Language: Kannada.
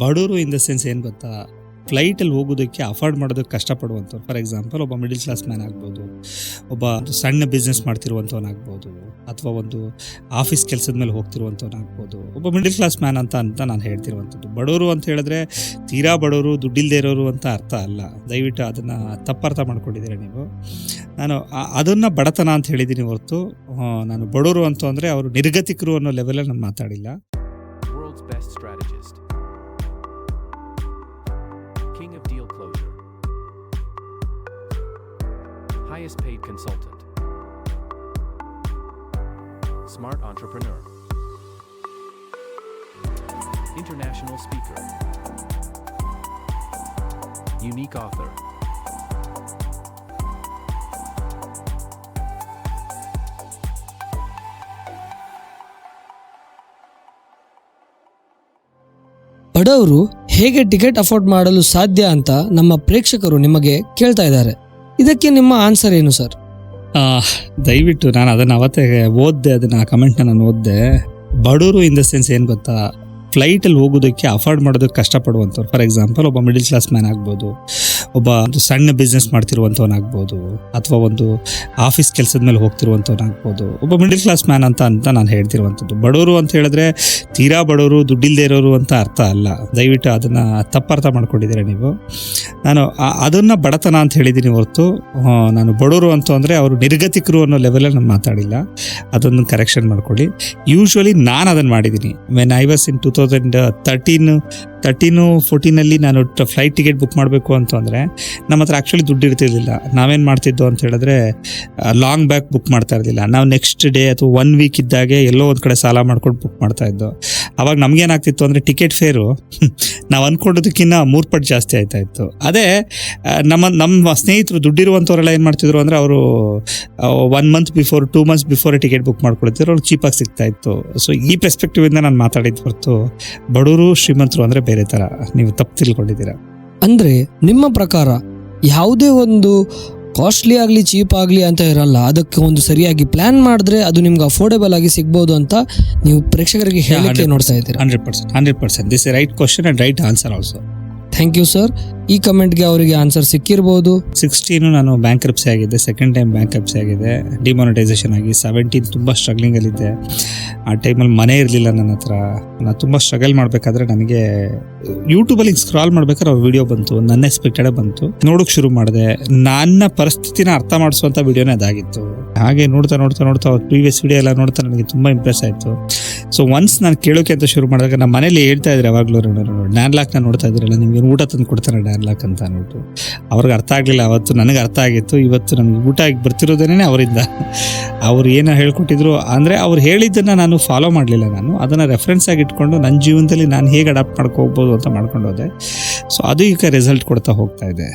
ಬಡವರು ಇನ್ ದ ಸೆನ್ಸ್ ಏನು ಗೊತ್ತಾ, ಫ್ಲೈಟಲ್ಲಿ ಹೋಗೋದಕ್ಕೆ ಅಫೋರ್ಡ್ ಮಾಡೋದಕ್ಕೆ ಕಷ್ಟಪಡುವಂಥವ್ರು. ಫಾರ್ ಎಕ್ಸಾಂಪಲ್ ಒಬ್ಬ ಮಿಡಿಲ್ ಕ್ಲಾಸ್ ಮ್ಯಾನ್ ಆಗ್ಬೋದು, ಒಬ್ಬ ಸಣ್ಣ ಬಿಸ್ನೆಸ್ ಮಾಡ್ತಿರುವಂಥವನಾಗ್ಬೋದು, ಅಥವಾ ಒಂದು ಆಫೀಸ್ ಕೆಲಸದ ಮೇಲೆ ಹೋಗ್ತಿರುವಂಥವನಾಗ್ಬೋದು. ಒಬ್ಬ ಮಿಡಿಲ್ ಕ್ಲಾಸ್ ಮ್ಯಾನ್ ಅಂತ ನಾನು ಹೇಳ್ತಿರುವಂಥದ್ದು. ಬಡವರು ಅಂತ ಹೇಳಿದ್ರೆ ತೀರಾ ಬಡವರು, ದುಡ್ಡಿಲ್ಲದೆ ಇರೋರು ಅಂತ ಅರ್ಥ ಅಲ್ಲ. ದಯವಿಟ್ಟು ಅದನ್ನು ತಪ್ಪರ್ಥ ಮಾಡ್ಕೊಂಡಿದ್ದೀರಾ ನೀವು. ನಾನು ಅದನ್ನು ಬಡತನ ಅಂತ ಹೇಳಿದ್ದೀನಿ ಹೊರತು ನಾನು ಬಡವರು ಅಂತ ಅಂದರೆ ಅವರು ನಿರ್ಗತಿಕರು ಅನ್ನೋ ಲೆವೆಲಲ್ಲಿ ನಾನು ಮಾತಾಡಿಲ್ಲ. World's best strategist. King of deal closure. Highest paid consultant. Smart entrepreneur. International speaker. Unique author. ಬಡವರು ಹೇಗೆ ಟಿಕೆಟ್ ಅಫೋರ್ಡ್ ಮಾಡಲು ಸಾಧ್ಯ ಅಂತ ನಮ್ಮ ಪ್ರೇಕ್ಷಕರು ನಿಮಗೆ ಕೇಳ್ತಾ ಇದ್ದಾರೆ. ಇದಕ್ಕೆ ನಿಮ್ಮ ಆನ್ಸರ್ ಏನು ಸರ್? ದಯವಿಟ್ಟು ನಾನು ಅದನ್ನು ಅವತ್ತೇ ಓದಿದೆ, ಅದನ್ನು ಆ ಕಮೆಂಟ್ನ ನಾನು ಓದಿದೆ. ಬಡವರು ಇನ್ ದ ಸೆನ್ಸ್ ಏನು ಗೊತ್ತಾ, ಫ್ಲೈಟಲ್ಲಿ ಹೋಗೋದಕ್ಕೆ ಅಫೋರ್ಡ್ ಮಾಡೋದಕ್ಕೆ ಕಷ್ಟಪಡುವಂಥವ್ರು. ಫಾರ್ ಎಕ್ಸಾಂಪಲ್ ಒಬ್ಬ ಮಿಡಿಲ್ ಕ್ಲಾಸ್ ಮ್ಯಾನ್ ಆಗ್ಬೋದು, ಒಬ್ಬ ಸಣ್ಣ ಬಿಸ್ನೆಸ್ ಮಾಡ್ತಿರುವಂಥವನಾಗ್ಬೋದು, ಅಥವಾ ಒಂದು ಆಫೀಸ್ ಕೆಲಸದ ಮೇಲೆ ಹೋಗ್ತಿರುವಂಥವನಾಗ್ಬೋದು. ಒಬ್ಬ ಮಿಡಿಲ್ ಕ್ಲಾಸ್ ಮ್ಯಾನ್ ಅಂತ ನಾನು ಹೇಳ್ತಿರುವಂಥದ್ದು. ಬಡವರು ಅಂತ ಹೇಳಿದ್ರೆ ತೀರಾ ಬಡವರು, ದುಡ್ಡಿಲ್ಲದೆ ಇರೋರು ಅಂತ ಅರ್ಥ ಅಲ್ಲ. ದಯವಿಟ್ಟು ಅದನ್ನು ತಪ್ಪರ್ಥ ಮಾಡ್ಕೊಂಡಿದ್ದೀರಾ ನೀವು. ನಾನು ಅದನ್ನು ಬಡತನ ಅಂತ ಹೇಳಿದ್ದೀನಿ ಹೊರತು ನಾನು ಬಡವರು ಅಂತ ಅಂದರೆ ಅವರು ನಿರ್ಗತಿಕರು ಅನ್ನೋ ಲೆವೆಲಲ್ಲಿ ನಾನು ಮಾತಾಡಿಲ್ಲ. ಅದನ್ನು ಕರೆಕ್ಷನ್ ಮಾಡ್ಕೊಳ್ಳಿ. ಯೂಶ್ವಲಿ ನಾನು ಅದನ್ನು ಮಾಡಿದ್ದೀನಿ. ವೆನ್ ಐ ವಾಸ್ ಇನ್ 2013-14 ನಾನು ಫ್ಲೈಟ್ ಟಿಕೆಟ್ ಬುಕ್ ಮಾಡಬೇಕು ಅಂತಂದರೆ ನಮ್ಮ ಹತ್ರ ಆ್ಯಕ್ಚುಲಿ ದುಡ್ಡು ಇರ್ತಿರ್ಲಿಲ್ಲ. ನಾವೇನು ಮಾಡ್ತಿದ್ದೋ ಅಂತ ಹೇಳಿದ್ರೆ ಲಾಂಗ್ ಬ್ಯಾಕ್ ಬುಕ್ ಮಾಡ್ತಾ ಇರಲಿಲ್ಲ. ನಾವು ನೆಕ್ಸ್ಟ್ ಡೇ ಅಥವಾ 1 ವೀಕ್ ಇದ್ದಾಗೆ ಎಲ್ಲೋ ಒಂದು ಕಡೆ ಸಾಲ ಮಾಡ್ಕೊಂಡು ಬುಕ್ ಮಾಡ್ತಾಯಿದ್ದೋ. ಅವಾಗ ನಮಗೇನಾಗ್ತಿತ್ತು ಅಂದರೆ ಟಿಕೆಟ್ ಫೇರು ನಾವು ಅಂದ್ಕೊಂಡೋದಕ್ಕಿಂತ 3 ಪಟ್ಟು ಜಾಸ್ತಿ ಆಯ್ತಾಯಿತ್ತು. ಅದೇ ನಮ್ಮ ಸ್ನೇಹಿತರು ದುಡ್ಡಿರುವಂಥವರೆಲ್ಲ ಏನು ಮಾಡ್ತಿದ್ರು ಅಂದರೆ ಅವರು 1 month before 2 months before ticket book ಮಾಡ್ಕೊಳ್ತಿದ್ರು, ಅವ್ರಿಗೆ ಚೀಪಾಗಿ ಸಿಗ್ತಾಯಿತ್ತು. ಸೊ ಈ ಪರ್ಸ್ಪೆಕ್ಟಿವಿಂದ ನಾನು ಮಾತಾಡಿದ್ದು ಹೊರತು ಬಡವರು ಶ್ರೀಮಂತರು ಅಂದರೆ ಬೇರೆ ಥರ, ನೀವು ತಪ್ಪು ತಿಳ್ಕೊಂಡಿದ್ದೀರಾ. ಅಂದರೆ ನಿಮ್ಮ ಪ್ರಕಾರ ಯಾವುದೇ ಒಂದು ಕಾಸ್ಟ್ಲಿ ಆಗಲಿ ಚೀಪ್ ಆಗಲಿ ಅಂತ ಇರಲ್ಲ, ಅದಕ್ಕೆ ಒಂದು ಸರಿಯಾಗಿ ಪ್ಲಾನ್ ಮಾಡಿದ್ರೆ ಅದು ನಿಮ್ಗೆ ಅಫೋರ್ಡೆಬಲ್ ಆಗಿ ಸಿಗ್ಬೋದು ಅಂತ ನೀವು ಪ್ರೇಕ್ಷಕರಿಗೆ ಹೇಳಕ್ಕೆ ನೋಡ್ತಾ ಇದ್ದೀರಾ. 100%. This is right question and right answer also. Thank you sir. ಈ ಕಮೆಂಟ್ಗೆ ಅವರಿಗೆ ಆನ್ಸರ್ ಸಿಕ್ಕಿರ್ಬೋದು. 16 ನಾನು ಬ್ಯಾಂಕ್ರಪ್ಸಿ ಆಗಿದ್ದೆ, ಸೆಕೆಂಡ್ ಟೈಮ್ ಬ್ಯಾಂಕ್ರಪ್ಸಿ ಆಗಿದೆ, ಡಿಮಾನಿಟೈಸೇಷನ್ ಆಗಿ. 17 ತುಂಬ ಸ್ಟ್ರಗ್ಲಿಂಗಲ್ಲಿದ್ದೆ. ಆ ಟೈಮಲ್ಲಿ ಮನೆ ಇರಲಿಲ್ಲ ನನ್ನ ಹತ್ರ. ನಾನು ತುಂಬ ಸ್ಟ್ರಗಲ್ ಮಾಡಬೇಕಾದ್ರೆ ನನಗೆ ಯೂಟ್ಯೂಬಲ್ಲಿ ಸ್ಕ್ರಾಲ್ ಮಾಡ್ಬೇಕಾದ್ರೆ ಅವ್ರ ವಿಡಿಯೋ ಬಂತು, ಅನ್ಎಕ್ಸ್ಪೆಕ್ಟೆಡೇ ಬಂತು. ನೋಡೋಕೆ ಶುರು ಮಾಡಿದೆ. ನನ್ನ ಪರಿಸ್ಥಿತಿನ ಅರ್ಥ ಮಾಡಿಸುವಂಥ ವಿಡಿಯೋನೇ ಅದಾಗಿತ್ತು. ಹಾಗೆ ನೋಡ್ತಾ ಅವ್ರ ಪ್ರೀವಿಯಸ್ ವಿಡಿಯೋ ಎಲ್ಲ ನೋಡ್ತಾ ನನಗೆ ತುಂಬ ಇಂಪ್ರೆಸ್ ಆಯಿತು. ಸೊ ಒನ್ಸ್ ನಾನು ಕೇಳೋಕೆ ಅಂತ ಶುರು ಮಾಡಿದಾಗ ನಮ್ಮ ಮನೇಲಿ ಹೇಳ್ತಾ ಇದ್ರು ಯಾವಾಗಲೂ, ಡ್ಯಾನ್ ಲಾಕ್ನ ನೋಡ್ತಾ ಇದ್ರಲ್ಲ, ನಿಮ್ಗೆ ಊಟ ತಂದು ಕೊಡ್ತಾರೆ ಡ್ಯಾನ್ ಲಾಕ್ ಅಂತ ಅಂದ್ಬಿಟ್ಟು. ಅವ್ರಿಗೆ ಅರ್ಥ ಆಗಲಿಲ್ಲ ಅವತ್ತು, ನನಗೆ ಅರ್ಥ ಆಗಿತ್ತು. ಇವತ್ತು ನಮಗೆ ಊಟ ಆಗಿ ಬರ್ತಿರೋದೇನೆ ಅವರಿಂದ. ಅವ್ರು ಏನೋ ಹೇಳ್ಕೊಟ್ಟಿದ್ರು ಅಂದರೆ ಅವ್ರು ಹೇಳಿದ್ದನ್ನು ನಾನು ಫಾಲೋ ಮಾಡಲಿಲ್ಲ. ನಾನು ಅದನ್ನು ರೆಫರೆನ್ಸ್ ಆಗಿ ಇಟ್ಕೊಂಡು ನನ್ನ ಜೀವನದಲ್ಲಿ ನಾನು ಹೇಗೆ ಅಡಾಪ್ಟ್ ಮಾಡ್ಕೋಬೋದು ಅಂತ ಮಾಡ್ಕೊಂಡು ಹೋದೆ. ಸೊ ಅದು ಈಗ ರಿಸಲ್ಟ್ ಕೊಡ್ತಾ ಹೋಗ್ತಾ ಇದೆ.